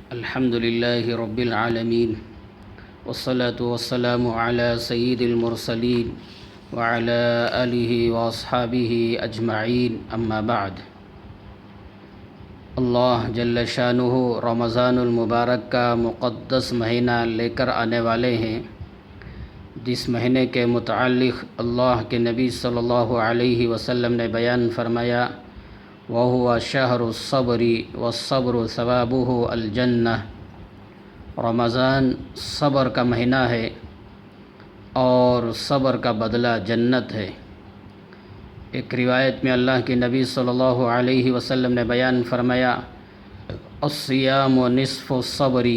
الحمد لله رب العالمين والصلاة والسلام على سيد المرسلين وعلى آله وأصحابه أجمعين أما بعد۔ اللہ جل شانہ رمضان المبارک کا مقدس مہینہ لے کر آنے والے ہیں، جس مہینے کے متعلق اللہ کے نبی صلی اللہ علیہ وسلم نے بیان فرمایا، وَهُوَ شَهْرُ الصَّبْرِ وَالصَّبْرُ ثَوَابُهُ الْجَنَّةُ۔ رمضان صبر کا مہینہ ہے اور صبر کا بدلہ جنت ہے۔ ایک روایت میں اللہ کے نبی صلی اللہ علیہ وسلم نے بیان فرمایا، الصیام نصف الصبر،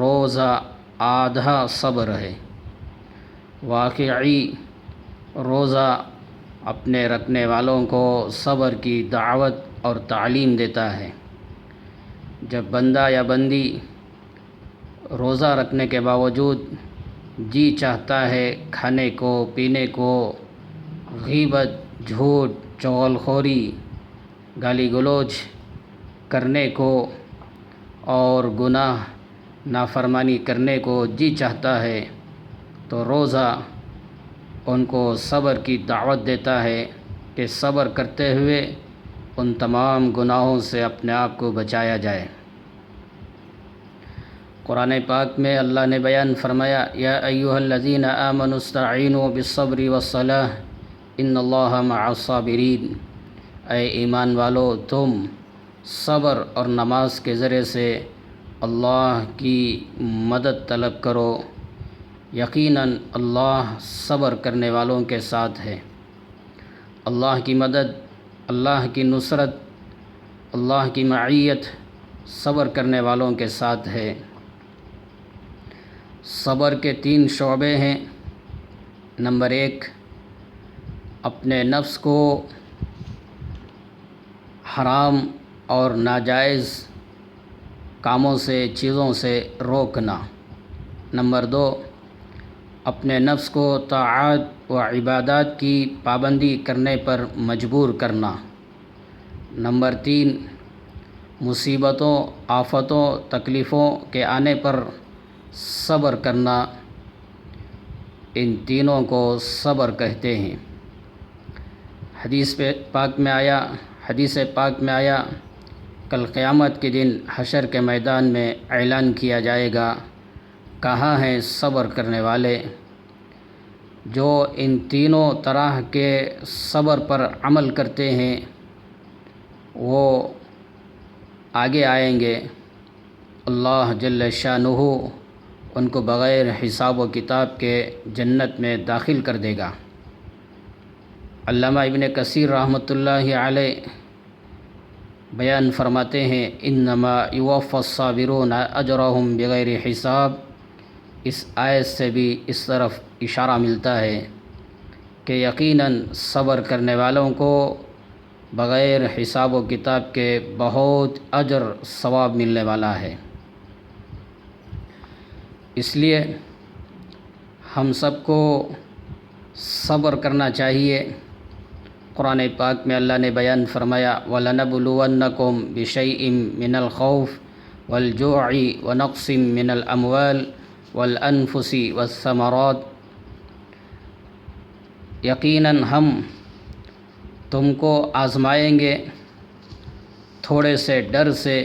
روزہ آدھا صبر ہے۔ واقعی روزہ اپنے رکھنے والوں کو صبر کی دعوت اور تعلیم دیتا ہے۔ جب بندہ یا بندی روزہ رکھنے کے باوجود جی چاہتا ہے کھانے کو، پینے کو، غیبت، جھوٹ، چغلخوری، گالی گلوچ کرنے کو اور گناہ نافرمانی کرنے کو جی چاہتا ہے، تو روزہ ان کو صبر کی دعوت دیتا ہے کہ صبر کرتے ہوئے ان تمام گناہوں سے اپنے آپ کو بچایا جائے۔ قرآن پاک میں اللہ نے بیان فرمایا، یا ایھا الذین آمنوا استعینوا بالصبر والصلاۃ ان اللہ مع الصابرین۔ اے ایمان والو، تم صبر اور نماز کے ذریعے سے اللہ کی مدد طلب کرو، یقیناً اللہ صبر کرنے والوں کے ساتھ ہے۔ اللہ کی مدد، اللہ کی نصرت، اللہ کی معیت صبر کرنے والوں کے ساتھ ہے۔ صبر کے 3 شعبے ہیں۔ نمبر 1، اپنے نفس کو حرام اور ناجائز کاموں سے، چیزوں سے روکنا۔ نمبر 2، اپنے نفس کو طاعات و عبادات کی پابندی کرنے پر مجبور کرنا۔ نمبر 3، مصیبتوں، آفتوں، تکلیفوں کے آنے پر صبر کرنا۔ ان تینوں کو صبر کہتے ہیں۔ حدیث پاک میں آیا، کل قیامت کے دن حشر کے میدان میں اعلان کیا جائے گا، کہاں ہیں صبر کرنے والے؟ جو ان تینوں طرح کے صبر پر عمل کرتے ہیں وہ آگے آئیں گے۔ اللہ جل شانہ ان کو بغیر حساب و کتاب کے جنت میں داخل کر دے گا۔ علامہ ابن کثیر رحمۃ اللہ علیہ بیان فرماتے ہیں، انما یوفی الصابرون اجرہم بغیر حساب۔ اس آیت سے بھی اس طرف اشارہ ملتا ہے کہ یقیناً صبر کرنے والوں کو بغیر حساب و کتاب کے بہت اجر ثواب ملنے والا ہے۔ اس لیے ہم سب کو صبر کرنا چاہیے۔ قرآن پاک میں اللہ نے بیان فرمایا، وَلَنَبْلُوَنَّكُمْ بِشَيْءٍ مِّنَ الْخَوْفِ وَالْجُوعِ وَنَقْصٍ مِّنَ الْأَمْوَالِ وَالْأَنفُسِ وَالثَّمَرَاتِ۔ یقیناً ہم تم کو آزمائیں گے تھوڑے سے ڈر سے،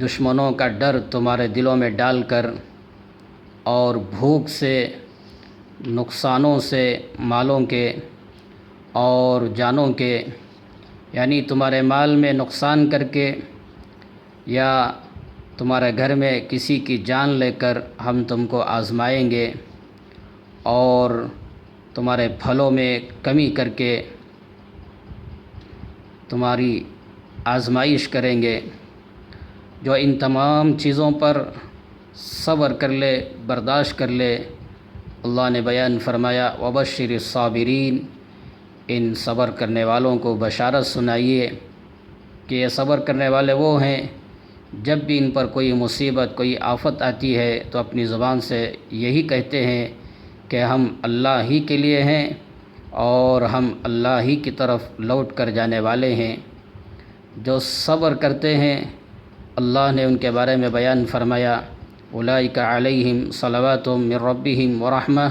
دشمنوں کا ڈر تمہارے دلوں میں ڈال کر، اور بھوک سے، نقصانوں سے، مالوں کے اور جانوں کے، یعنی تمہارے مال میں نقصان کر کے یا تمہارے گھر میں کسی کی جان لے کر ہم تم کو آزمائیں گے، اور تمہارے پھلوں میں کمی کر کے تمہاری آزمائش کریں گے۔ جو ان تمام چیزوں پر صبر کر لے، برداشت کر لے، اللہ نے بیان فرمایا، وَبَشِّرِ الصَّابِرِينَ۔ ان صبر کرنے والوں کو بشارت سنائیے کہ یہ صبر کرنے والے وہ ہیں، جب بھی ان پر کوئی مصیبت، کوئی آفت آتی ہے تو اپنی زبان سے یہی کہتے ہیں کہ ہم اللہ ہی کے لیے ہیں اور ہم اللہ ہی کی طرف لوٹ کر جانے والے ہیں۔ جو صبر کرتے ہیں اللہ نے ان کے بارے میں بیان فرمایا اولئک علیہم صلوات من ربہم ورحمہ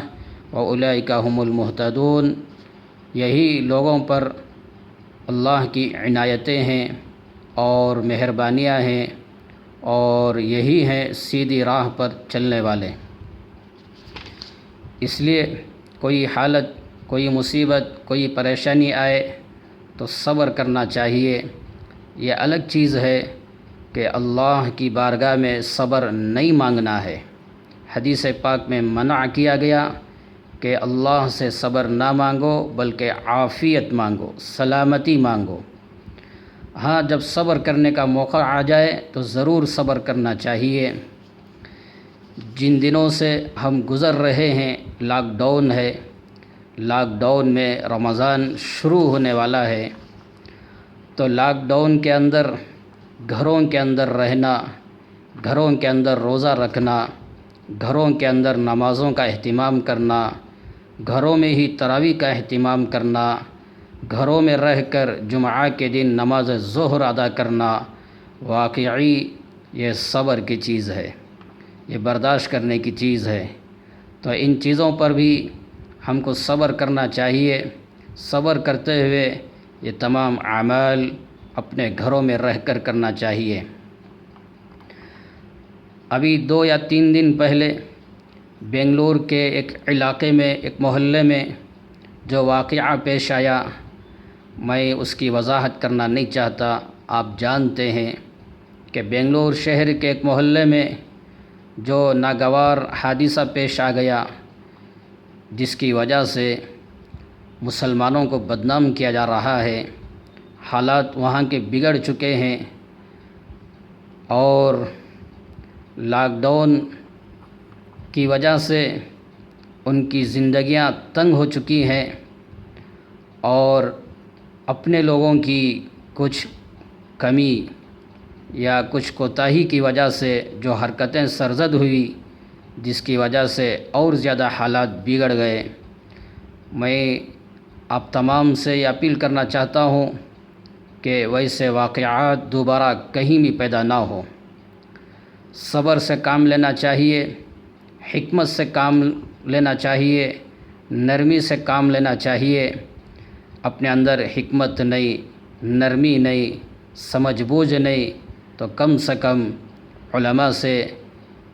واولئک هم المہتدون، یہی لوگوں پر اللہ کی عنایتیں ہیں اور مہربانیاں ہیں اور یہی ہیں سیدھی راہ پر چلنے والے۔ اس لیے کوئی حالت، کوئی مصیبت، کوئی پریشانی آئے تو صبر کرنا چاہیے۔ یہ الگ چیز ہے کہ اللہ کی بارگاہ میں صبر نہیں مانگنا ہے۔ حدیث پاک میں منع کیا گیا کہ اللہ سے صبر نہ مانگو بلکہ عافیت مانگو، سلامتی مانگو۔ ہاں، جب صبر کرنے کا موقع آ جائے تو ضرور صبر کرنا چاہیے۔ جن دنوں سے ہم گزر رہے ہیں، لاک ڈاؤن ہے، لاک ڈاؤن میں رمضان شروع ہونے والا ہے، تو لاک ڈاؤن کے اندر گھروں کے اندر رہنا، گھروں کے اندر روزہ رکھنا، گھروں کے اندر نمازوں کا اہتمام کرنا، گھروں میں ہی تراویح کا اہتمام کرنا، گھروں میں رہ کر جمعہ کے دن نماز ظہر ادا کرنا، واقعی یہ صبر کی چیز ہے، یہ برداشت کرنے کی چیز ہے۔ تو ان چیزوں پر بھی ہم کو صبر کرنا چاہیے۔ صبر کرتے ہوئے یہ تمام اعمال اپنے گھروں میں رہ کر کرنا چاہیے۔ ابھی 2 یا 3 دن پہلے بنگلور کے ایک علاقے میں، ایک محلے میں جو واقعہ پیش آیا، میں اس کی وضاحت کرنا نہیں چاہتا۔ آپ جانتے ہیں کہ بنگلور شہر کے ایک محلے میں جو ناگوار حادثہ پیش آ گیا، جس کی وجہ سے مسلمانوں کو بدنام کیا جا رہا ہے، حالات وہاں کے بگڑ چکے ہیں اور لاک ڈاؤن کی وجہ سے ان کی زندگیاں تنگ ہو چکی ہیں اور اپنے لوگوں کی کچھ کمی یا کچھ کوتاہی کی وجہ سے جو حرکتیں سرزد ہوئی، جس کی وجہ سے اور زیادہ حالات بگڑ گئے۔ میں آپ تمام سے یہ اپیل کرنا چاہتا ہوں کہ ویسے واقعات دوبارہ کہیں بھی پیدا نہ ہو۔ صبر سے کام لینا چاہیے، حکمت سے کام لینا چاہیے، نرمی سے کام لینا چاہیے۔ اپنے اندر حکمت نہیں، نرمی نہیں، سمجھ بوجھ نہیں، تو کم سے کم علماء سے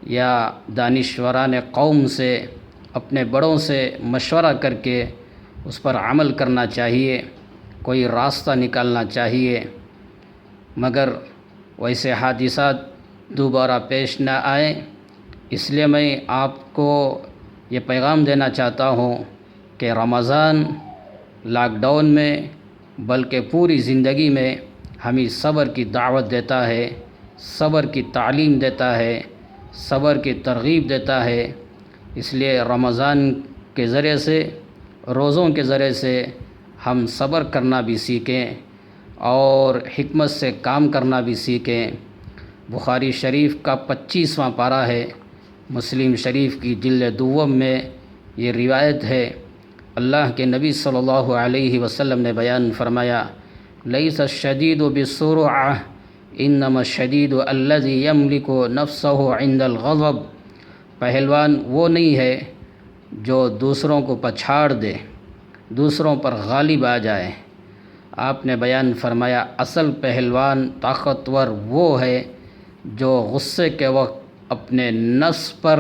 یا دانشوران قوم سے، اپنے بڑوں سے مشورہ کر کے اس پر عمل کرنا چاہیے، کوئی راستہ نکالنا چاہیے، مگر ویسے حادثات دوبارہ پیش نہ آئیں۔ اس لیے میں آپ کو یہ پیغام دینا چاہتا ہوں کہ رمضان لاک ڈاؤن میں بلکہ پوری زندگی میں ہمیں صبر کی دعوت دیتا ہے، صبر کی تعلیم دیتا ہے، صبر کی ترغیب دیتا ہے۔ اس لیے رمضان کے ذریعے سے، روزوں کے ذریعے سے ہم صبر کرنا بھی سیکھیں اور حکمت سے کام کرنا بھی سیکھیں۔ بخاری شریف کا 25واں پارہ ہے، مسلم شریف کی جلد دوم میں یہ روایت ہے۔ اللہ کے نبی صلی اللہ علیہ وسلم نے بیان فرمایا، لیس الشدید بالسرعہ انما الشدید الذی یملک نفسہ عند الغضب۔ پہلوان وہ نہیں ہے جو دوسروں کو پچھاڑ دے، دوسروں پر غالب آ جائے۔ آپ نے بیان فرمایا، اصل پہلوان، طاقتور وہ ہے جو غصے کے وقت اپنے نفس پر،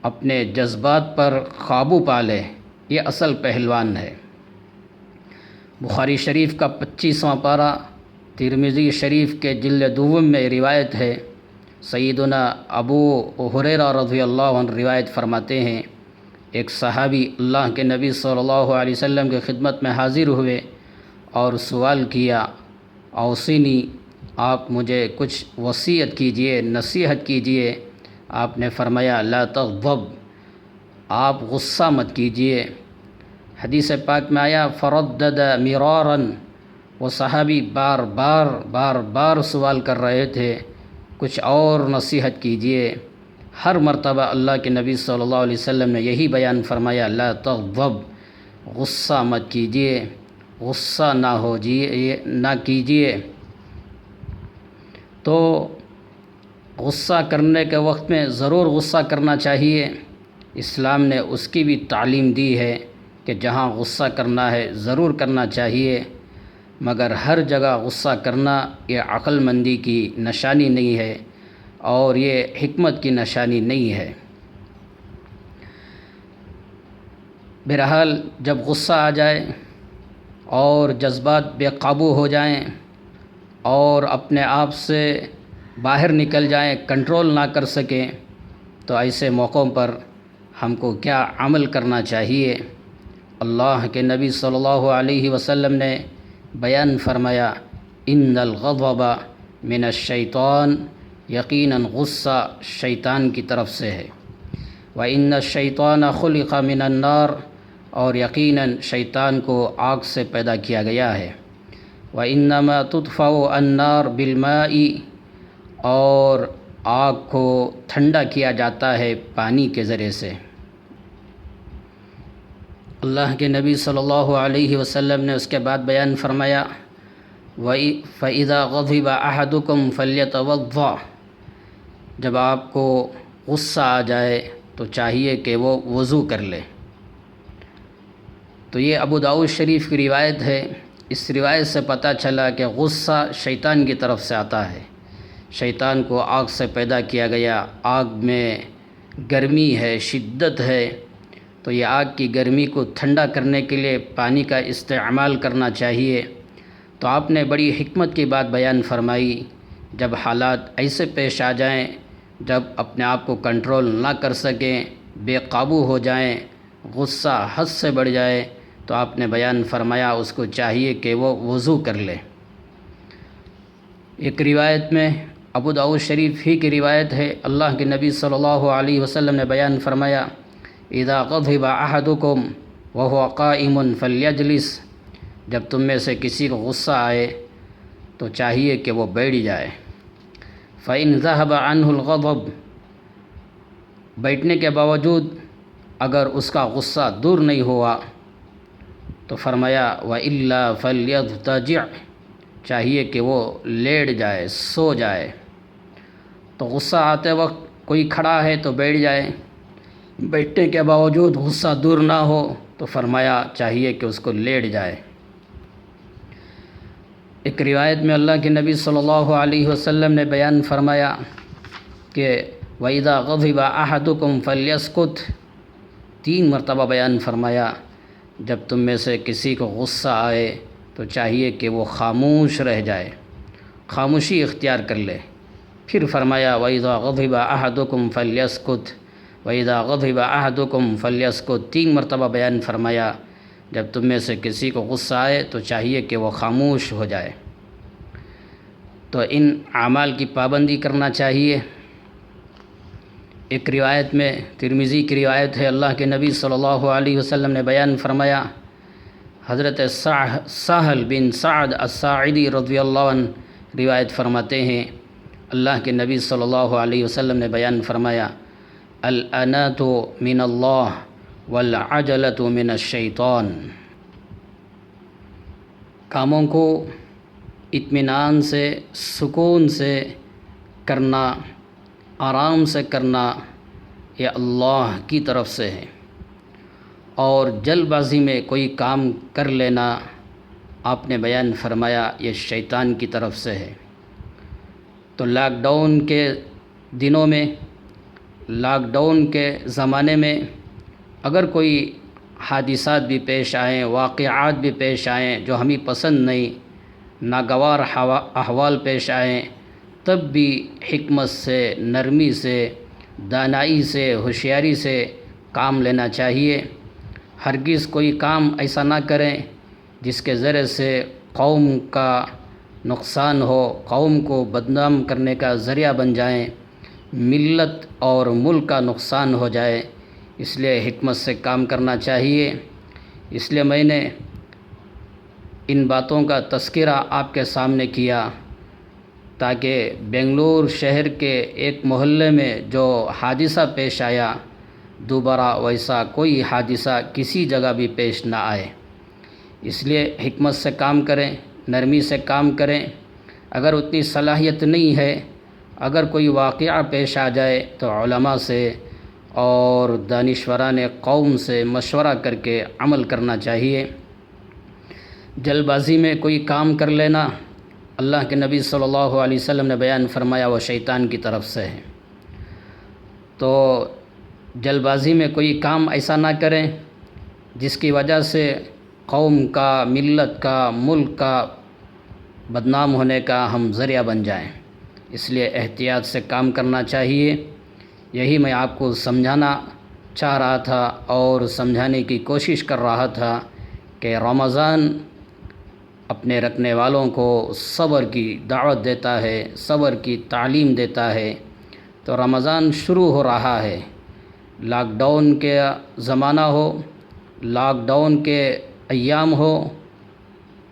اپنے جذبات پر قابو پا لے، یہ اصل پہلوان ہے۔ بخاری شریف کا 25واں پارہ، ترمذی شریف کے جلد دوم میں روایت ہے۔ سیدنا ابو ہریرہ رضی اللہ عنہ روایت فرماتے ہیں، ایک صحابی اللہ کے نبی صلی اللہ علیہ وسلم کی خدمت میں حاضر ہوئے اور سوال کیا، اوصینی، آپ مجھے کچھ وصیت کیجئے، نصیحت کیجئے۔ آپ نے فرمایا، لا تغضب، آپ غصہ مت کیجئے۔ حدیث پاک میں آیا، فردد مرارا، وہ صحابی بار بار سوال کر رہے تھے، کچھ اور نصیحت کیجئے۔ ہر مرتبہ اللہ کے نبی صلی اللہ علیہ وسلم نے یہی بیان فرمایا، لا تغضب، غصہ مت کیجئے، غصہ نہ کیجئے۔ تو غصہ کرنے کے وقت میں ضرور غصہ کرنا چاہیے۔ اسلام نے اس کی بھی تعلیم دی ہے کہ جہاں غصہ کرنا ہے ضرور کرنا چاہیے، مگر ہر جگہ غصہ کرنا یہ عقل مندی کی نشانی نہیں ہے اور یہ حکمت کی نشانی نہیں ہے۔ بہرحال جب غصہ آ جائے اور جذبات بے قابو ہو جائیں اور اپنے آپ سے باہر نکل جائیں، کنٹرول نہ کر سکیں، تو ایسے موقعوں پر ہم کو کیا عمل کرنا چاہیے؟ اللہ کے نبی صلی اللہ علیہ وسلم نے بیان فرمایا، ان الغضب من الشیطان، یقیناً غصہ شیطان کی طرف سے ہے، وَإِنَّ الشَّيْطَانَ خُلِقَ مِنَ النَّارِ، اور یقیناً شیطان کو آگ سے پیدا کیا گیا ہے، وَإِنَّمَا تُطْفَأُ النَّارُ بِالْمَاءِ، اور آگ کو ٹھنڈا کیا جاتا ہے پانی کے ذریعے سے۔ اللہ کے نبی صلی اللہ علیہ وسلم نے اس کے بعد بیان فرمایا، فَإِذَا غَضِبَ أَحَدُكُمْ فَلْيَتَوَضَّأْ، جب آپ کو غصہ آ جائے تو چاہیے کہ وہ وضو کر لے۔ تو یہ ابو داؤد شریف کی روایت ہے۔ اس روایت سے پتہ چلا کہ غصہ شیطان کی طرف سے آتا ہے۔ شیطان کو آگ سے پیدا کیا گیا، آگ میں گرمی ہے، شدت ہے، تو یہ آگ کی گرمی کو ٹھنڈا کرنے کے لیے پانی کا استعمال کرنا چاہیے۔ تو آپ نے بڑی حکمت کی بات بیان فرمائی، جب حالات ایسے پیش آ جائیں، جب اپنے آپ کو کنٹرول نہ کر سکیں، بے قابو ہو جائیں، غصہ حد سے بڑھ جائے، تو آپ نے بیان فرمایا اس کو چاہیے کہ وہ وضو کر لے۔ ایک روایت میں ابو داؤد شریف ہی کی روایت ہے، اللہ کے نبی صلی اللہ علیہ وسلم نے بیان فرمایا، اذا غضب احدکم وهو قائم فلیجلس، جب تم میں سے کسی کو غصہ آئے تو چاہیے کہ وہ بیٹھ جائے۔ فإن ذهب عنه الغضب، بیٹھنے کے باوجود اگر اس کا غصہ دور نہیں ہوا تو فرمایا وإلا فليضطجع، چاہیے کہ وہ لیٹ جائے، سو جائے۔ تو غصہ آتے وقت کوئی کھڑا ہے تو بیٹھ جائے، بیٹھنے کے باوجود غصہ دور نہ ہو تو فرمایا چاہیے کہ اس کو لیٹ جائے۔ ایک روایت میں اللہ کے نبی صلی اللہ علیہ وسلم نے بیان فرمایا کہ وَإِذَا غَضِبَ أَحَدُكُمْ فَلْيَسْكُتْ، 3 مرتبہ بیان فرمایا، جب تم میں سے کسی کو غصہ آئے تو چاہیے کہ وہ خاموش رہ جائے، خاموشی اختیار کر لے۔ پھر فرمایا وَإِذَا غَضِبَ أَحَدُكُمْ فَلْيَسْكُتْ، وَإِذَا غَضِبَ أَحَدُكُمْ فَلْيَسْكُتْ، 3 مرتبہ بیان فرمایا، جب تم میں سے کسی کو غصہ آئے تو چاہیے کہ وہ خاموش ہو جائے۔ تو ان اعمال کی پابندی کرنا چاہیے۔ ایک روایت میں ترمذی کی روایت ہے، اللہ کے نبی صلی اللہ علیہ وسلم نے بیان فرمایا، حضرت سہل بن سعد الساعدی رضی اللہ عنہ روایت فرماتے ہیں، اللہ کے نبی صلی اللہ علیہ وسلم نے بیان فرمایا، الانات من اللہ والعجلۃ من الشیطان، کاموں کو اطمینان سے، سکون سے کرنا، آرام سے کرنا، یہ اللہ کی طرف سے ہے، اور جلد بازی میں کوئی کام کر لینا، آپ نے بیان فرمایا یہ شیطان کی طرف سے ہے۔ تو لاک ڈاؤن کے دنوں میں، لاک ڈاؤن کے زمانے میں اگر کوئی حادثات بھی پیش آئیں، واقعات بھی پیش آئیں جو ہمیں پسند نہیں، ناگوار احوال پیش آئیں، تب بھی حکمت سے، نرمی سے، دانائی سے، ہوشیاری سے کام لینا چاہیے۔ ہرگز کوئی کام ایسا نہ کریں جس کے ذریعے سے قوم کا نقصان ہو، قوم کو بدنام کرنے کا ذریعہ بن جائیں، ملت اور ملک کا نقصان ہو جائے، اس لیے حکمت سے کام کرنا چاہیے۔ اس لیے میں نے ان باتوں کا تذکرہ آپ کے سامنے کیا تاکہ بنگلور شہر کے ایک محلے میں جو حادثہ پیش آیا، دوبارہ ویسا کوئی حادثہ کسی جگہ بھی پیش نہ آئے۔ اس لیے حکمت سے کام کریں، نرمی سے کام کریں۔ اگر اتنی صلاحیت نہیں ہے، اگر کوئی واقعہ پیش آ جائے تو علماء سے اور دانشوران قوم سے مشورہ کر کے عمل کرنا چاہیے۔ جلد بازی میں کوئی کام کر لینا، اللہ کے نبی صلی اللہ علیہ وسلم نے بیان فرمایا وہ شیطان کی طرف سے ہے۔ تو جلد بازی میں کوئی کام ایسا نہ کریں جس کی وجہ سے قوم کا، ملت کا، ملک کا بدنام ہونے کا ہم ذریعہ بن جائیں۔ اس لیے احتیاط سے کام کرنا چاہیے۔ یہی میں آپ کو سمجھانا چاہ رہا تھا اور سمجھانے کی کوشش کر رہا تھا کہ رمضان اپنے رکھنے والوں کو صبر کی دعوت دیتا ہے، صبر کی تعلیم دیتا ہے۔ تو رمضان شروع ہو رہا ہے، لاک ڈاؤن کے زمانہ ہو، لاک ڈاؤن کے ایام ہو،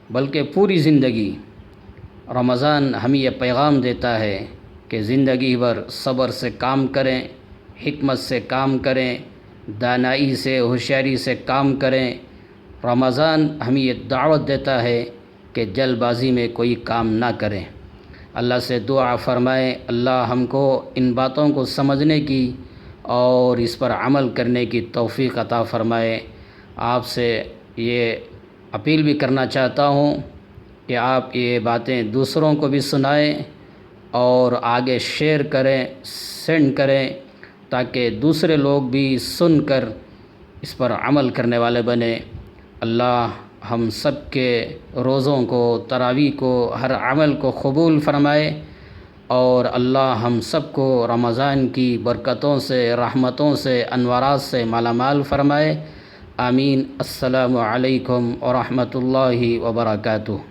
بلکہ پوری زندگی رمضان ہمیں یہ پیغام دیتا ہے کہ زندگی بھر صبر سے کام کریں، حکمت سے کام کریں، دانائی سے، ہوشیاری سے کام کریں۔ رمضان ہمیں یہ دعوت دیتا ہے کہ جلد بازی میں کوئی کام نہ کریں۔ اللہ سے دعا فرمائیں اللہ ہم کو ان باتوں کو سمجھنے کی اور اس پر عمل کرنے کی توفیق عطا فرمائے۔ آپ سے یہ اپیل بھی کرنا چاہتا ہوں کہ آپ یہ باتیں دوسروں کو بھی سنائیں اور آگے شیئر کریں، سینڈ کریں، تاکہ دوسرے لوگ بھی سن کر اس پر عمل کرنے والے بنیں۔ اللہ ہم سب کے روزوں کو، تراویح کو، ہر عمل کو قبول فرمائے، اور اللہ ہم سب کو رمضان کی برکتوں سے، رحمتوں سے، انوارات سے مالا مال فرمائے۔ آمین۔ السلام علیکم ورحمۃ اللہ وبرکاتہ۔